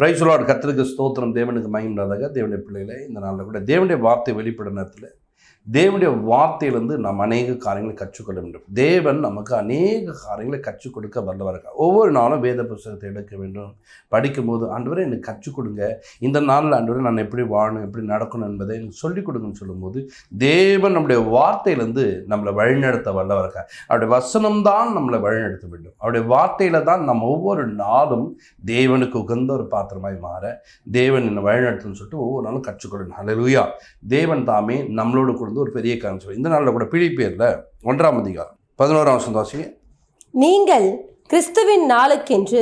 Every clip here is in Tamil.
Praise the Lord. கர்த்தருக்கு ஸ்தோத்திரம். தேவனுக்கு மகிமையாக. தேவனுடைய பிள்ளைகளை இந்த நாளில் கூட தேவனுடைய வார்த்தை வெளிப்படும் நேரத்தில் தேவனுடைய வார்த்தையிலிருந்து நாம் அநேக காரியங்களை கற்றுக்கொள்ள வேண்டும். தேவன் நமக்கு அநேக காரியங்களை கற்றுக் கொடுக்க வல்லவராக. ஒவ்வொரு நாளும் வேத புத்தகத்தை எடுக்க வேண்டும். படிக்கும்போது ஆண்டவரே எனக்கு கற்றுக் கொடுங்க, இந்த நாளில் ஆண்டவரே நான் எப்படி வாழணும், எப்படி நடக்கணும் என்பதை எனக்கு சொல்லிக் கொடுங்கன்னு சொல்லும்போது தேவன் நம்முடைய வார்த்தையிலிருந்து நம்மளை வழிநடத்த வல்லவராக. அவருடைய வசனம்தான் நம்மளை வழிநடத்த வேண்டும். அவருடைய வார்த்தையில் தான் நம்ம ஒவ்வொரு நாளும் தேவனுக்கு உகந்த ஒரு பாத்திரமாய் மாற தேவன் என்னை வழிநடத்துன்னு சொல்லிட்டு ஒவ்வொரு நாளும் கற்றுக்கொள்ளணும். ஹல்லேலூயா. தேவன் தாமே நம்மளோடு கூட ஒரு பெரிய காரணம். இந்த நாளில் கூட பிலிப்பியர்ல 1ஆம் அதிகாரம் 11ஆம் வசனம் வாசிங்க. நீங்கள் கிறிஸ்துவின் நாளுக்கென்று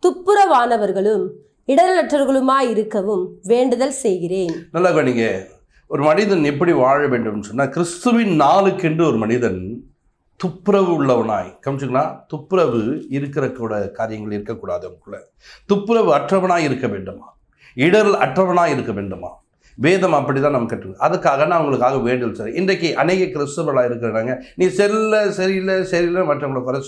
துப்புரவானவர்களும் இடரலற்றவர்களுமாய் இருக்கவும் வேண்டுதல் செய்கிறேன். நல்லா கவனிங்க. ஒரு மனிதன் எப்படி வாழ வேண்டும் சொன்னா, கிறிஸ்துவின் நாளுக்கென்று ஒரு மனிதன் துப்புரவு உள்ளவனாய், கவனிச்சுங்களா, துப்புரவு இருக்கிற கூட காரியங்கள் இருக்கக்கூடாது. அவங்களுக்குள்ள துப்புரவு அற்றவனாய் இருக்க வேண்டுமா, இடரல் அற்றவனாய் இருக்க வேண்டுமா. வேதம் அப்படி தான் நம்ம கற்றுக்கணும். அதுக்காக நான் அவங்களுக்காக வேண்டுதல் சரி. இன்றைக்கு அநேக கிறிஸ்தவர்களாக இருக்கிறாங்க, நீ சரியில்லை மற்றவங்களை குறை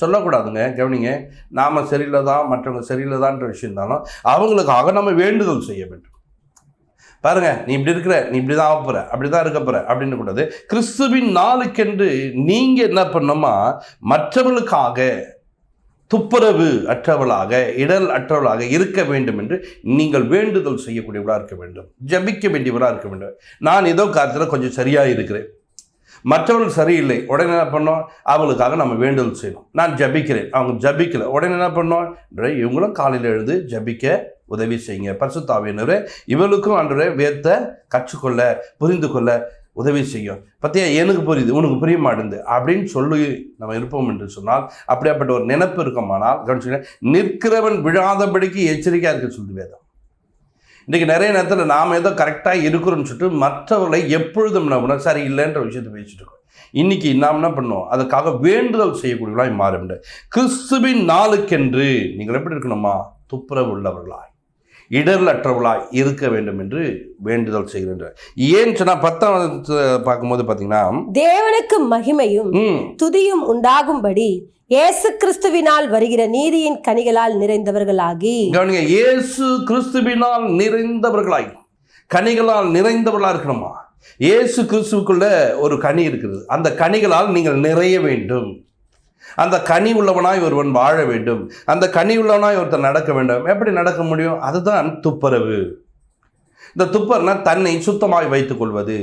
சொல்லக்கூடாதுங்க. கவனிங்க, நாம் சரியில்லை தான், மற்றவங்க சரியில்லை தான்ற விஷயம் இருந்தாலும் அவங்களுக்காக நம்ம வேண்டுதல் செய்ய வேண்டும். பாருங்க, நீ இப்படி இருக்கிற, நீ இப்படி தான் ஆகப்போற, அப்படி தான் இருக்க போற அப்படின்னு கூடாது. கிறிஸ்துவின் நாளுக்கென்று நீங்கள் என்ன பண்ணணுமா, மற்றவர்களுக்காக துப்புரவு அற்றவளாக, இடல் அற்றவளாக இருக்க வேண்டும் என்று நீங்கள் வேண்டுதல் செய்யக்கூடியவளாக இருக்க வேண்டும். ஜபிக்க வேண்டியவளாக இருக்க வேண்டும். நான் ஏதோ காலத்தில் கொஞ்சம் சரியாக இருக்கிறேன், மற்றவர்கள் சரியில்லை, உடனே என்ன பண்ணோம், அவங்களுக்காக நம்ம வேண்டுதல் செய்யணும். நான் ஜபிக்கிறேன், அவங்க ஜபிக்கலை, உடனே என்ன பண்ணோம், இவங்களும் காலையில் எழுந்து ஜபிக்க உதவி செய்யுங்க. பரிசுத்த ஆவியானவரே இவளுக்கும் ஆண்டவரே வேதத்தை கற்றுக்கொள்ள புரிந்து கொள்ள உதவி செய்யும். பத்தியா, எனக்கு புரியுது, உனக்கு புரிய மாட்டேங்குது அப்படின்னு சொல்லி நம்ம இருப்போம் என்று சொன்னால், அப்படியாப்பட்ட ஒரு நினைப்பு இருக்குமானால் கவனிச்சுங்க, நிற்கிறவன் விழாதபடிக்கு எச்சரிக்கையாக இருக்க சொல்லுது வேதம். இன்றைக்கி நிறைய நேரத்தில் நாம் ஏதோ கரெக்டாக இருக்கிறோன்னு சொல்லிட்டு மற்றவர்களை எப்பொழுதும் நம்ம சரி இல்லைன்ற விஷயத்தை பேசிட்டு இருக்கோம். இன்னைக்கு நாம் என்ன பண்ணோம், அதுக்காக வேண்டுதல் செய்யக்கூடியவர்களாய் மாற வேண்டும். கிறிஸ்துவின் நாளுக்கென்று நீங்கள் எப்படி இருக்கணுமா, துப்புரவு உள்ளவர்களாய் இடரலற்றவர்களாய் இருக்க வேண்டும் என்று வேண்டுதல் செய்கின்றனர். ஏன் சொன்னா 10ஆம் பார்க்கும்போது பார்த்தீங்கன்னா, தேவனுக்கு மகிமையும் துதியும் உண்டாகும்படி இயேசு கிறிஸ்துவினால் வருகிற நீதியின் கனிகளால் நிறைந்தவர்களாகி. கவனிங்க, இயேசு கிறிஸ்துவினால் நிறைந்தவர்களாய், கனிகளால் நிறைந்தவர்களாக இருக்கணுமா. இயேசு கிறிஸ்துவுக்குள்ள ஒரு கனி இருக்குது, அந்த கனிகளால் நீங்கள் நிறைய வேண்டும். அந்த கனி உள்ளவனாய் ஒருவன் வாழ வேண்டும், அந்த கனி உள்ளவனாய் ஒருத்தர் நடக்க வேண்டும். எப்படி நடக்க முடியும், அதுதான் துப்புரவு. இந்த துப்பர்னா தன்னை சுத்தமாய் வைத்துக் கொள்வது,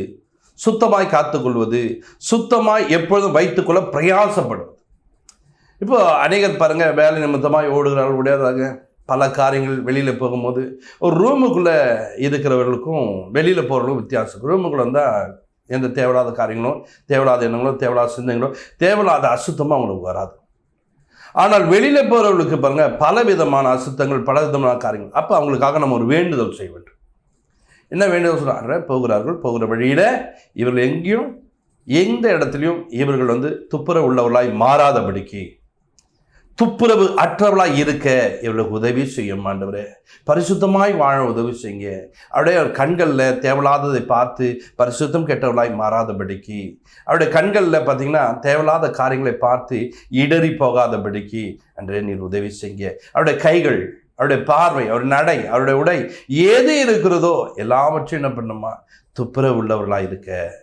சுத்தமாய் காத்துக்கொள்வது, சுத்தமாய் எப்பொழுதும் வைத்துக்கொள்ள பிரயாசப்படுவது. இப்போ அநேகர் பாருங்க, வேலை நிமித்தமாய் ஓடுகிறார்கள், ஓடியாதாங்க பல காரியங்கள். வெளியில் போகும்போது ஒரு ரூமுக்குள்ளே இருக்கிறவர்களுக்கும் வெளியில் போகிறவர்களும் வித்தியாசம். ரூமுக்குள்ளே வந்தால் எந்த தேவையில்லாத காரியங்களோ, தேவையில்லாத எண்ணங்களோ, தேவையில்லாத சிந்தனைகளோ, தேவையில்லாத அசுத்தமாக அவங்களுக்கு வராது. ஆனால் வெளியில் போகிறவர்களுக்கு பாருங்கள் பல விதமான அசுத்தங்கள், பல விதமான காரியங்கள். அப்போ அவங்களுக்காக நம்ம ஒரு வேண்டுதல் செய்ய வேண்டும். என்ன வேண்டுதல் சொல்கிறாங்க, போகிற வழியில் இவர்கள் எங்கேயும் எந்த இடத்துலையும் இவர்கள் துப்புரவு உள்ளவர்களாய் மாறாதபடிக்கு, துப்புரவு அற்றவர்களாய் இருக்க இவர்களுக்கு உதவி செய்யும். ஆண்டவரே பரிசுத்தமாய் வாழ உதவி செய்யுங்க. அவருடைய கண்களில் தேவையில்லாததை பார்த்து பரிசுத்தம் கெட்டவர்களாய் மாறாதபடிக்கு, அவருடைய கண்களில் பார்த்தீங்கன்னா தேவையில்லாத காரியங்களை பார்த்து இடறி போகாதபடிக்கு அன்றே நீர் உதவி செய்யுங்க. அவருடைய கைகள், அவருடைய பார்வை, அவருடைய நடை, அவருடைய உடை ஏது இருக்கிறதோ எல்லாவற்றையும் என்ன பண்ணுமா, துப்புரவு உள்ளவர்களாக இருக்க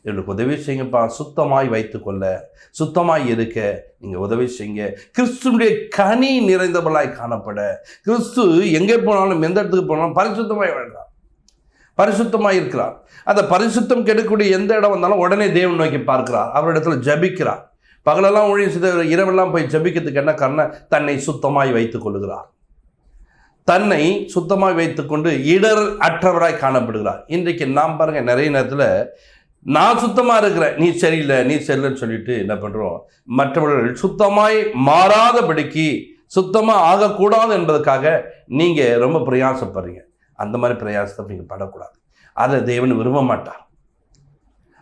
இவர்களுக்கு உதவி செய்யுங்கப்பா. சுத்தமாய் வைத்துக்கொள்ள, சுத்தமாய் இருக்க நீங்கள் உதவி செய்யுங்க. கிறிஸ்துடைய கனி நிறைந்தவர்களாய் காணப்பட, கிறிஸ்து எங்கே போனாலும் எந்த இடத்துக்கு போனாலும் பரிசுத்தமாய் வாழ்கிறார், பரிசுத்தமாய் இருக்கிறார். அந்த பரிசுத்தம் கெடுக்கக்கூடிய எந்த இடம் வந்தாலும் உடனே தேவன் நோக்கி பார்க்கிறார், அவரிடத்துல ஜபிக்கிறார். பகலெல்லாம் ஊழியம் செய்த இரவெல்லாம் போய் ஜபிக்கிறதுக்கு என்ன காரணம், தன்னை சுத்தமாய் வைத்துக் கொள்ளுகிறார், தன்னை சுத்தமாய் வைத்துக்கொண்டு இடர் அற்றவராய் காணப்படுகிறார். இன்றைக்கு நாம் பாருங்க, நிறைய நேரத்தில் நான் சுத்தமாக இருக்கிறேன், நீ சரியில்லைன்னு சொல்லிட்டு என்ன பண்ணுறோம், மற்றவர்கள் சுத்தமாய் மாறாதபடிக்கு, சுத்தமாக ஆகக்கூடாது என்பதற்காக நீங்கள் ரொம்ப பிரயாசப்படுறீங்க. அந்த மாதிரி பிரயாசத்தை நீங்கள் படக்கூடாது. அதை தேவன் விரும்ப மாட்டார்.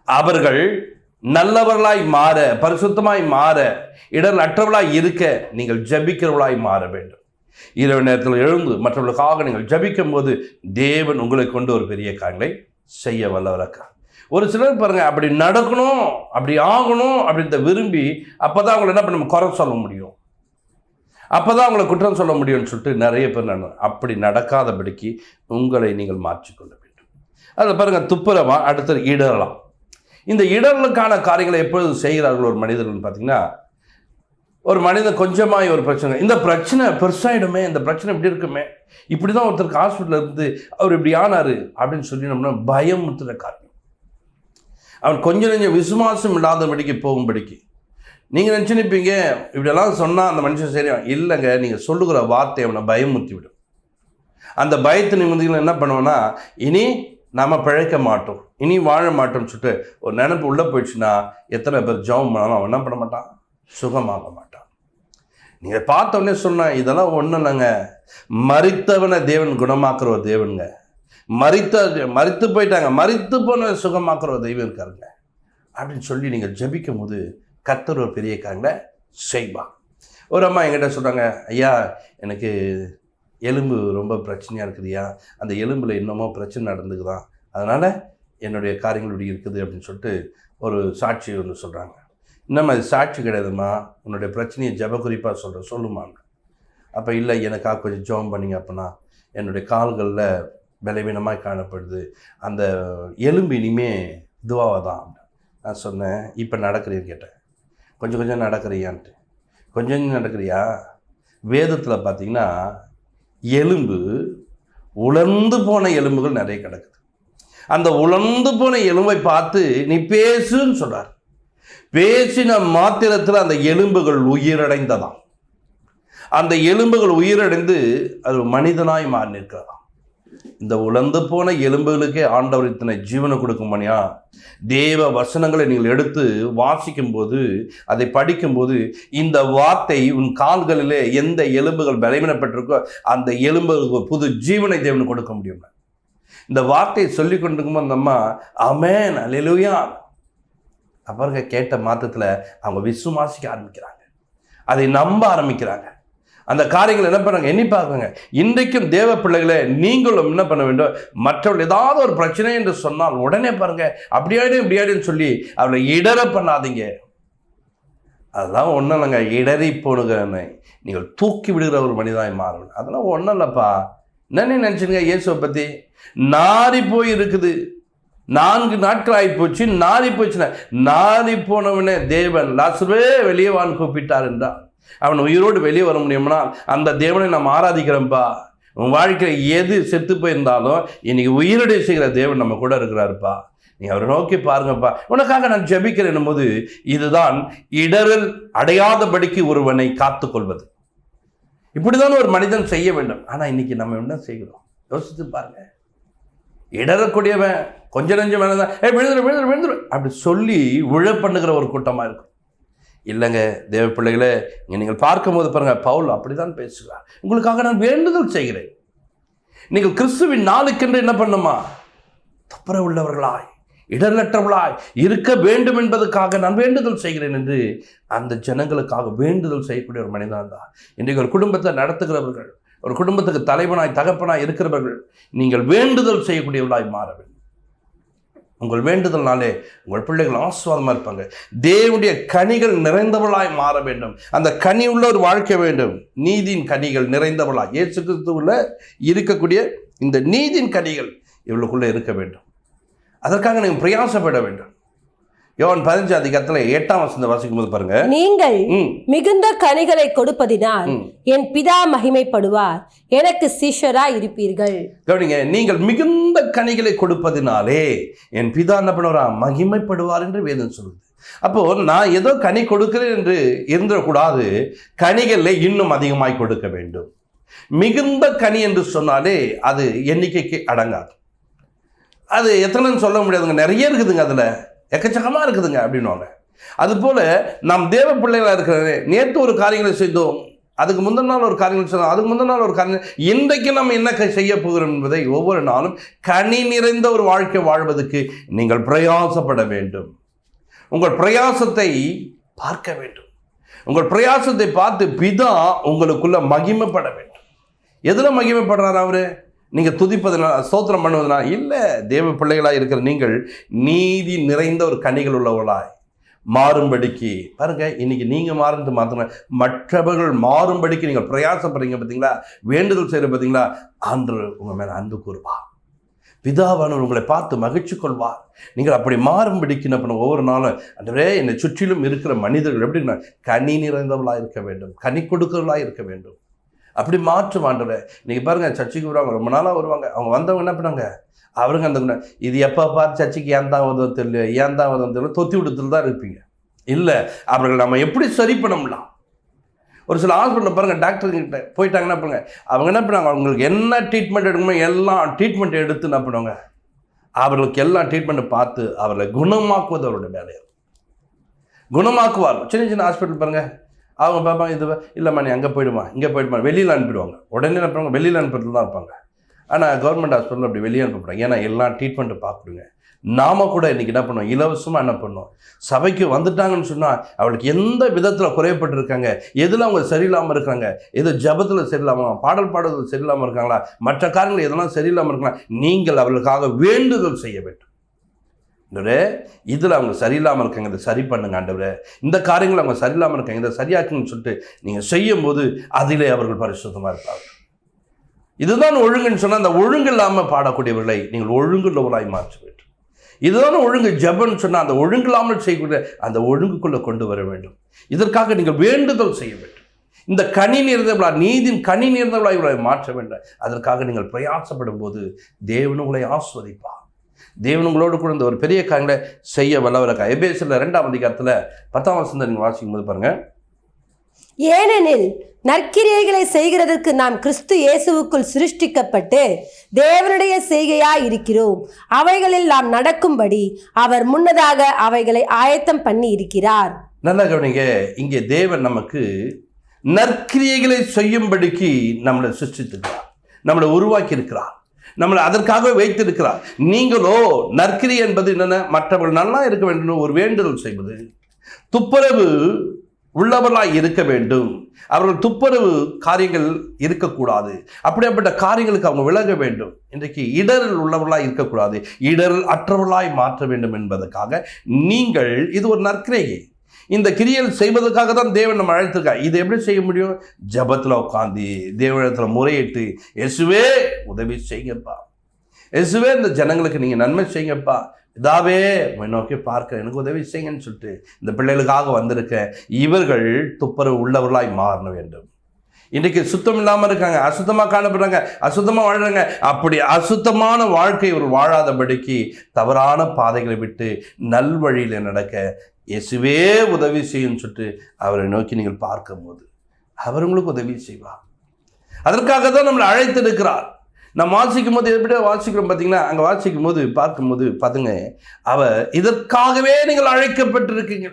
அவர்கள் நல்லவர்களாய் மாற, பரிசுத்தமாய் மாற, இடர் அற்றவர்களாய் இருக்க நீங்கள் ஜபிக்கிறவர்களாய் மாற வேண்டும். இரவு நேரத்தில் எழுந்து மற்றவர்களுக்காக நீங்கள் ஜபிக்கும் போது தேவன் உங்களை கொண்டு ஒரு பெரிய காரியங்களை செய்ய வல்லவராக. ஒரு சிலர் பாருங்கள், அப்படி நடக்கணும், அப்படி ஆகணும் அப்படின்றத விரும்பி அப்போ தான் அவங்களை என்ன பண்ண குறை சொல்ல முடியும். அப்பதான் அவங்களை குற்றம் சொல்ல முடியும்னு சொல்லிட்டு நிறைய பேர் அப்படி நடக்காதபடிக்கு உங்களை நீங்கள் மாற்றிக்கொள்ள வேண்டும். அதில் பாருங்க, துப்புரவா, அடுத்தது இடரலாம். இந்த இடர்களுக்கான காரியங்களை எப்பொழுது செய்கிறார்கள் ஒரு மனிதர்கள் பார்த்தீங்கன்னா, ஒரு மனிதன் கொஞ்சமாய் ஒரு பிரச்சனை, இந்த பிரச்சனை பெருசாயிடுமே, இந்த பிரச்சனை இப்படி இருக்குமே, இப்படி தான் ஒருத்தருக்கு ஹாஸ்பிட்டலில் இருந்து அவர் இப்படி ஆனார் அப்படின்னு சொல்லி நம்ம பயம் முத்துற காரியம். அவன் கொஞ்சம் கொஞ்சம் விசுவாசம் இல்லாதபடிக்கு போகும்படிக்கு நீங்கள் நினச்சினிப்பீங்க, இப்படியெல்லாம் சொன்னால் அந்த மனுஷன் சரியா இல்லைங்க. நீங்கள் சொல்லுகிற வார்த்தை அவனை பயமுறுத்தி விடும். அந்த பயத்தை நிமிந்தீங்கன்னா என்ன பண்ணுவோன்னா, இனி நாம் பிழைக்க மாட்டோம், இனி வாழ மாட்டோம்னு சொல்லிட்டு ஒரு நினைப்பு உள்ளே போயிடுச்சுன்னா எத்தனை பேர் ஜெபம் பண்ணாலும் அவன் என்ன பண்ண மாட்டான், சுகமாக மாட்டான். நீங்கள் பார்த்தோன்னே சொன்ன இதெல்லாம் ஒன்றும் இல்லைங்க, மரித்தவனை தேவன் குணமாக்குற ஒரு தேவனுங்க. மரித்து போயிட்டாங்க, மரித்து போன சுகமாக்குற ஒரு தெய்வம் இருக்காருங்க அப்படின்னு சொல்லி நீங்கள் ஜெபிக்கும் போது கர்த்தர் ஒரு பெரிய காரியங்களை செய்வான். ஒரு அம்மா என்கிட்ட சொல்கிறாங்க, ஐயா எனக்கு எலும்பு ரொம்ப பிரச்சனையாக இருக்குதுயா, அந்த எலும்பில் என்னமோ பிரச்சனை நடந்துக்குதான், அதனால் என்னுடைய காரியங்கள் இப்படி இருக்குது அப்படின்னு சொல்லிட்டு ஒரு சாட்சி ஒன்று சொல்கிறாங்க. இன்னும் அது சாட்சி கிடையாதுமா, உன்னுடைய பிரச்சனையை ஜெப குறிப்பாக சொல்லுமாங்க. அப்போ இல்லை, எனக்காக கொஞ்சம் ஜெபம் பண்ணிங்க, அப்படின்னா என்னுடைய கால்களில் பலவீனமாக காணப்படுது, அந்த எலும்பு இனிமே இதுவாக தான். நான் சொன்னேன், இப்போ நடக்கிறீன்னு கேட்டேன். கொஞ்சம் கொஞ்சம் நடக்கிறியான்ட்டு. கொஞ்சம் கொஞ்சம் நடக்கிறியா? வேதத்தில் பார்த்தீங்கன்னா எலும்பு, உலர்ந்து போன எலும்புகள் நிறைய கிடக்குது. அந்த உலர்ந்து போன எலும்பை பார்த்து நீ பேசுன்னு சொல்கிறார். பேசின மாத்திரத்தில் அந்த எலும்புகள் உயிரடைந்ததாம். அந்த எலும்புகள் உயிரடைந்து அது மனிதனாய் மாறி நிற்கிறதாம். இந்த உலர்ந்து போன எலும்புகளுக்கே ஆண்டவர் இத்தனை ஜீவனை கொடுக்கும்படியா தேவ வசனங்களை நீங்கள் எடுத்து வாசிக்கும் போது, அதை படிக்கும்போது, இந்த வார்த்தை உன் கால்களிலே எந்த எலும்புகள் பலவீனப்பட்டிருக்கோ அந்த எலும்புகளுக்கு புது ஜீவனை தேவன் கொடுக்க முடியும். இந்த வார்த்தையை சொல்லி கொண்டிருக்கும்போது அந்த அம்மா ஆமென் அல்லேலூயா அப்பாருங்க கேட்ட மாத்திரத்தில் அவங்க விசுவாசிக்க ஆரம்பிக்கிறாங்க, அதை நம்ப ஆரம்பிக்கிறாங்க. அந்த காரியங்கள் என்ன பண்ணுறாங்க, எண்ணி பார்க்குங்க. இன்றைக்கும் தேவ பிள்ளைகளை நீங்களும் என்ன பண்ண வேண்டும், மற்றவர்கள் ஏதாவது ஒரு பிரச்சனை என்று சொன்னால் உடனே பாருங்க, அப்படியாடும் இப்படியாடுன்னு சொல்லி அவளை இடர பண்ணாதீங்க. அதெல்லாம் ஒன்றும் இல்லைங்க, இடறி போனுகிறனை நீங்கள் தூக்கி விடுகிற ஒரு மனிதனாய் மாறணும். அதெல்லாம் ஒன்றும் இல்லைப்பா. என்னன்னு நினச்சிருங்க, இயேசுவை பற்றி நாரி போய் இருக்குது, 4 நாட்கள் ஆகி போச்சு, நாரி போச்சுன்னா, நாரி போனவனே தேவன் லாசருவே வெளியே வான்னு கூப்பிட்டார் என்றால் அவன் உயிரோடு வெளியே வர முடியும்னா அந்த தேவனை நாம் ஆராதிக்கிறோம்ப்பா. உன் வாழ்க்கையில் எது செத்து போயிருந்தாலும் இன்னைக்கு உயிரோடு செய்கிற தேவன் நம்ம கூட இருக்கிறாருப்பா, நீ அவரை நோக்கி பாருங்கப்பா, உனக்காக நான் ஜெபிக்கிறேன் போது இதுதான் இடரல் அடையாதபடிக்கு ஒருவனை காத்துக்கொள்வது. இப்படிதான் ஒரு மனிதன் செய்ய வேண்டும். ஆனால் இன்னைக்கு நம்ம என்ன செய்கிறோம் யோசித்து பாருங்க. இடரக்கூடியவன் கொஞ்சம் நஞ்சம் வேணாதான் விழுந்துரு அப்படி சொல்லி விழ பண்ணுகிற ஒரு கூட்டமாக இருக்கும். இல்லைங்க தேவ பிள்ளைகளே, நீங்கள் பார்க்கும்போது பாருங்க, பவுல் அப்படிதான் பேசுகிறார். உங்களுக்காக நான் வேண்டுதல் செய்கிறேன், நீங்கள் கிறிஸ்துவின் நாளுக்கென்று என்ன பண்ணுமா, தப்புற உள்ளவர்களாய் இடரற்றவர்களாய் இருக்க வேண்டும் என்பதற்காக நான் வேண்டுதல் செய்கிறேன் என்று அந்த ஜனங்களுக்காக வேண்டுதல் செய்யக்கூடிய ஒரு மனிதன் தான். இன்றைக்கு ஒரு குடும்பத்தை நடத்துகிறவர்கள், ஒரு குடும்பத்துக்கு தலைவனாய் தகப்பனாய் இருக்கிறவர்கள், நீங்கள் வேண்டுதல் செய்யக்கூடியவர்களாய் மாற வேண்டும். உங்கள் வேண்டுதல்னாலே உங்கள் பிள்ளைகள் ஆசீர்வாதமாக இருப்பாங்க. தேவனுடைய கனிகள் நிறைந்தவளாய் மாற வேண்டும். அந்த கனி உள்ள ஒரு வாழ்க்கை வேண்டும். நீதியின் கனிகள் நிறைந்தவளாய் இயேசு கிறிஸ்துவுல இருக்கக்கூடிய இந்த நீதியின் கனிகள் இவளுக்குள்ளே இருக்க வேண்டும். அதற்காக நீங்கள் பிரயாசப்பட வேண்டும். யோவான் 15 8 வாசிக்கும் போது பாருங்க, நீங்கள் மிகுந்த கனிகளை கொடுப்பதினால் என் பிதா மகிமைப்படுவார், எனக்கு சீஷராய் இருப்பீர்கள். கவனிங்க, நீங்கள் மிகுந்த கனிகளை கொடுப்பதினாலே என் பிதா என்ன பண்ணுவாரா, மகிமைப்படுவார் என்று வேதம் சொல்லுது. அப்போ நான் ஏதோ கனி கொடுக்கிறேன் என்று இருந்துடக்கூடாது, கனிகளை இன்னும் அதிகமாய் கொடுக்க வேண்டும். மிகுந்த கனி என்று சொன்னாலே அது எண்ணிக்கைக்கு அடங்காது. அது எத்தனைன்னு சொல்ல முடியாதுங்க, நிறைய இருக்குதுங்க, அதில் எக்கச்சக்கமாக இருக்குதுங்க அப்படின்வாங்க. அதுபோல் நாம் தேவ பிள்ளைகளாக இருக்கிறது, நேற்று ஒரு காரியங்களை செய்தோம், அதுக்கு முந்தின நாள் ஒரு காரியங்கள் செய்தோம், அதுக்கு முந்தின நாள் ஒரு காரியம், இன்றைக்கு நம்ம என்ன செய்ய போகிறோம் என்பதை ஒவ்வொரு நாளும் கனி நிறைந்த ஒரு வாழ்க்கை வாழ்வதற்கு நீங்கள் பிரயாசப்பட வேண்டும். உங்கள் பிரயாசத்தை பார்க்க வேண்டும். உங்கள் பிரயாசத்தை பார்த்து பிதா உங்களுக்குள்ள மகிமைப்பட வேண்டும். எதில் மகிமைப்படுறார் அவரு? நீங்கள் துதிப்பதனால், ஸ்தோத்திரம் பண்ணுவதனால் இல்லை. தேவ பிள்ளைகளாக இருக்கிற நீங்கள் நீதி நிறைந்த ஒரு கனிகள் உள்ளவர்களாய் மாறும்படிக்கு பாருங்க, இன்னைக்கு நீங்க மாறுறது மாத்திர மற்றவர்கள் மாறும்படிக்கு நீங்கள் பிரயாசப்படுறீங்க பார்த்தீங்களா, வேண்டுதல் செய்கிற பார்த்தீங்களா, அன்று உங்க மேல அன்பு கூறுவார். பிதாவானவர் உங்களை பார்த்து மகிழ்ச்சி கொள்வார். நீங்கள் அப்படி மாறும்படிக்கு என்ன பண்ண, ஒவ்வொரு நாளும் ஆண்டவரே என்னை சுற்றிலும் இருக்கிற மனிதர்கள் எப்படின்னா கனி நிறைந்தவர்களாக இருக்க வேண்டும், கனி கொடுக்கிறவர்களாக இருக்க வேண்டும். அப்படி மாற்றும் ஆண்டவரே. இன்னைக்கு பாருங்க, சர்ச்சைக்கு வருவாங்க, ரொம்ப நாளாக வருவாங்க. அவங்க வந்தவங்க என்ன பண்ணாங்க, அவருங்க அந்த இது எப்போ பார்த்து சர்ச்சைக்கு ஏன் தான் உதவ தெரியல, ஏன் தான் உதவ தெரியல, தொத்தி விடுத்துல தான் இருப்பீங்க. இல்லை, அவர்கள் நம்ம எப்படி சரி பண்ண முடியலாம். ஒரு சில ஹாஸ்பிட்டலில் பாருங்கள், டாக்டர்கிட்ட போயிட்டாங்கன்னா பாருங்க, அவங்க என்ன பண்ணுவாங்க, அவங்களுக்கு என்ன ட்ரீட்மெண்ட் எடுக்கணுமோ எல்லாம் ட்ரீட்மெண்ட் எடுத்து என்ன பண்ணுவாங்க, அவர்களுக்கு எல்லாம் ட்ரீட்மெண்ட்டை பார்த்து அவர்களை குணமாக்குவது அவருடைய வேலையை குணமாக்குவார். சின்ன சின்ன ஹாஸ்பிட்டல் பாருங்கள், அவங்க பார்ப்பாங்க, இது இல்லைம்மா நீ அங்கே போயிடுமா, இங்கே போயிடுமா, வெளியில் அனுப்பிடுவாங்க. உடனே என்ன பண்ணுவாங்க, வெளியில் அனுப்புறது தான் இருப்பாங்க. ஆனால் கவர்மெண்ட் ஹாஸ்பிட்டலில் அப்படி வெளியே அனுப்பப்படுறாங்க. ஏன்னா எல்லாம் ட்ரீட்மெண்ட்டை பார்க்குறீங்க. நாம கூட இன்றைக்கி என்ன பண்ணுவோம், இலவசமாக என்ன பண்ணோம், சபைக்கு வந்துட்டாங்கன்னு சொன்னால் அவளுக்கு எந்த விதத்தில் குறையப்பட்டிருக்காங்க, எதில் அவங்க சரியில்லாமல் இருக்காங்க, எது ஜபத்தில் சரியில்லாமல், பாடல் பாடுறதுல சரியில்லாமல் இருக்காங்களா, மற்ற காரியங்கள் எதெல்லாம் சரியில்லாமல் இருக்கலாம், நீங்கள் அவர்களுக்காக வேண்டுதல் செய்ய வேண்டும். ஆண்டவரே இதில் அவங்க சரியில்லாமல் இருக்காங்க, இதை சரி பண்ணுங்க ஆண்டவரே, இந்த காரியங்கள் அவங்க சரியில்லாமல் இருக்காங்க, இதை சரியாக்குன்னு சொல்லிட்டு நீங்கள் செய்யும் போது அதிலே அவர்கள் பரிசுத்தமாக இருப்பாங்க. இதுதான் ஒழுங்குன்னு சொன்னால், அந்த ஒழுங்கு இல்லாமல் பாடக்கூடியவர்களை நீங்கள் ஒழுங்குள்ளவர்களாய் மாற்ற வேண்டும். இதுதான் ஒழுங்கு. ஜபன்னு சொன்னால் அந்த ஒழுங்கு இல்லாமல் செய்யக்கூடிய அந்த ஒழுங்குக்குள்ளே கொண்டு வர வேண்டும். இதற்காக நீங்கள் வேண்டுதல் செய்ய வேண்டும். இந்த கனி நேர்ந்தவர்களா, நீதியின் கனி நேர்ந்தவர்களா இவர்களை மாற்ற வேண்டும். அதற்காக நீங்கள் பிரயாசப்படும் போது தேவன் உங்களை ஆஸ்வதிப்பார். தேவன் உங்களோடு கூட இந்த ஒரு பெரிய காரியங்களை செய்ய வல்லவராக. எபேசியர் 2ஆம் அதிகாரத்தில் 10ஆம் வசனத்தை நீங்கள் வாசிக்கும் போது பாருங்க, ஏனெனில் நற்கிரியைகளை செய்கிறதற்கு நாம் கிறிஸ்து இயேசுவுக்குள் சிருஷ்டிக்கப்பட்டு தேவனுடைய செய்கையாய் இருக்கிறோம். அவைகளில் நாம் நடக்கும்படி அவர் முன்னதாக அவைகளை ஆயத்தம் பண்ணி இருக்கிறார். நல்லா கவனிங்க, இங்கே தேவன் நமக்கு நற்கிரியைகளை செய்யும்படிக்கு நம்மளை சிருஷ்டித்திருக்கிறார், நம்மளை உருவாக்கி இருக்கிறார், நம்மளை அதற்காக வைத்திருக்கிறார். நீங்களோ நற்கிரியை என்பது என்னென்ன, மற்றவர்கள் நல்லா இருக்க வேண்டும் ஒரு வேண்டுதல் செய்வது, துப்புரவு உள்ளவர்களாய் இருக்க வேண்டும், அவர்கள் துப்புரவு காரியங்கள் இருக்கக்கூடாது, அப்படிப்பட்ட காரியங்களுக்கு அவங்க விலக வேண்டும். இன்றைக்கு இடரில் உள்ளவர்களாய் இருக்கக்கூடாது, இடரில் அற்றவர்களாய் மாற்ற வேண்டும் என்பதற்காக நீங்கள், இது ஒரு நற்கிரியை, இந்த கிரியல் செய்வதற்காக தான் தேவன் நம்ம அழைத்திருக்கார். இது எப்படி செய்ய முடியும், ஜபத்தில் உட்காந்து தேவனிடத்தில் முறையிட்டு, இயேசுவே உதவி செய்யுங்கப்பா, இயேசுவே இந்த ஜனங்களுக்கு நீங்கள் நன்மை செய்யுங்கப்பா, இதாவே உங்களை நோக்கி பார்க்க எனக்கு உதவி செய்யுங்கன்னு சொல்லிட்டு இந்த பிள்ளைகளுக்காக வந்திருக்க இவர்கள் துப்புரவு உள்ளவர்களாய் மாற வேண்டும். இன்றைக்கு சுத்தம் இல்லாமல் இருக்காங்க, அசுத்தமாக காணப்படுறாங்க, அசுத்தமாக வாழ்கிறாங்க. அப்படி அசுத்தமான வாழ்க்கை ஒரு வாழாதபடிக்கு தவறான பாதைகளை விட்டு நல்வழியில் நடக்க இயேசுவே உதவி செய்யுன்னு சொல்லிட்டு அவரை நோக்கி நீங்கள் பார்க்கும்போது அவர் உங்களுக்கு உதவி செய்வார். அதற்காக தான் நம்மளை அழைத்திருக்கிறார். நம்ம வாசிக்கும் போது எப்படி வாசிக்கிறோம் பார்த்தீங்கன்னா, அங்கே வாசிக்கும் போது பார்க்கும்போது பார்த்துங்க, இதற்காகவே நீங்கள் அழைக்கப்பட்டிருக்கீங்க,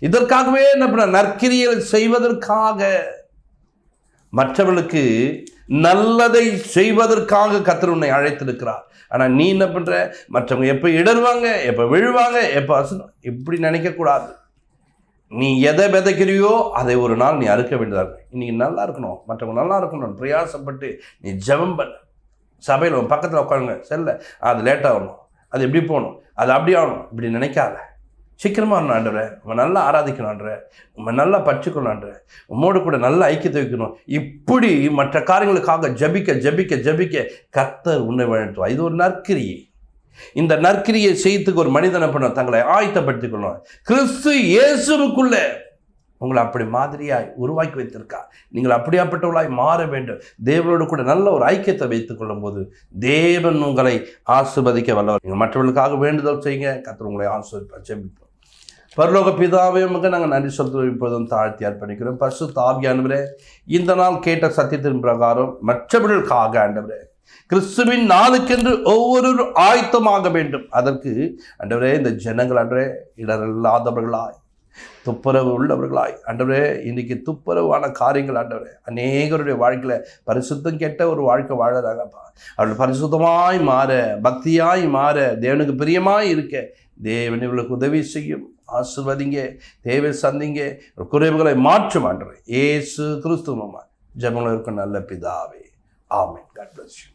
இதற்காகவே என்ன பண்ண, நற்கிரியல் செய்வதற்காக, மற்றவர்களுக்கு நல்லதை செய்வதற்காக கர்த்தர் உன்னை அழைத்திருக்கிறார். ஆனால் நீ என்ன பண்ணுற, மற்றவங்க எப்போ இடருவாங்க, எப்போ விழுவாங்க, எப்போ இப்படி நினைக்கக்கூடாது. நீ எதை விதைக்கிறியோ அதை ஒரு நாள் நீ அறுக்க வேண்டியதாக இருக்கும். இன்னைக்கு நல்லா இருக்கணும், மற்றவங்க நல்லா இருக்கணும் பிரயாசப்பட்டு நீ ஜெபம் பண்ண. சபையில் பக்கத்தில் உட்காருங்க, செல்ல அது லேட்டாக வரணும், அது எப்படி போகணும், அது அப்படி ஆகணும், இப்படி நினைக்காத. சீக்கிரமாக வரணும் ஆண்டவரே, நம்ம நல்லா ஆராதிக்கணும் ஆண்டவரே, நம்ம நல்லா பற்றிக்கணும் ஆண்டவரே, உம்மோடு கூட நல்ல ஐக்கியத்தை வைக்கணும். இப்படி மற்ற காரியங்களுக்காக ஜபிக்க ஜபிக்க ஜபிக்க கர்த்தர் உன்னை வழிநடத்துவார். இது ஒரு நற்கிரியை. இந்த நற்கிரியை செய்யறதுக்கு ஒரு மனிதனை பண்ண தங்களை ஆயத்தப்படுத்திக் கொள்ளணும். கிறிஸ்து இயேசுவுக்குள்ளே உங்களை அப்படி மாதிரியாய் உருவாக்கி வைத்திருக்கா. நீங்கள் அப்படியாப்பட்டவர்களாய் மாற வேண்டும். தேவனோடு கூட நல்ல ஒரு ஐக்கியத்தை வைத்துக் கொள்ளும் போது தேவன் உங்களை ஆசீர்வதிக்க வல்லவர். நீங்கள் மற்றவர்களுக்காக வேண்டுதல் செய்யுங்க, கர்த்தர் உங்களை ஆசீர்வதிப்பார். ஜெபிப்போம். பரலோக பிதாவே உமக்கு நாங்கள் நன்றி சொல்கிறோம், இப்போதும் தாழ்த்தி அர்ப்பணிக்கிறோம். பரிசுத்த ஆவியானவரே, இந்த நாள் கேட்ட சத்தியத்தின் பிரகாரம் மற்றவர்களுக்காக ஆண்டவரே கிறிஸ்துவின் நாளுக்கென்று ஒவ்வொரு ஆயத்தமாக வேண்டும். அதற்கு ஆண்டவரே இந்த ஜனங்கள் ஆண்டவரே இடரில்லாதவர்களாய் துப்புரவு உள்ளவர்களாய் ஆண்டவரே, இன்னைக்கு துப்புரவான காரியங்கள் ஆண்டவரே அநேகருடைய வாழ்க்கையில் பரிசுத்தம் கெட்ட ஒரு வாழ்க்கை வாழறாங்கப்பா. அவர்கள் பரிசுத்தமாய் மாற, பக்தியாய் மாற, தேவனுக்கு பிரியமாய் இருக்க தேவன் இவர்களுக்கு உதவி செய்யும். ஆசீர்வதிங்க, தேவை சந்திங்க, குறைவுகளை மாற்றும் ஆண்டவரே இயேசு கிறிஸ்துவமா ஜெபங்கள் இருக்கும் நல்ல பிதாவே. ஆமென். God bless you.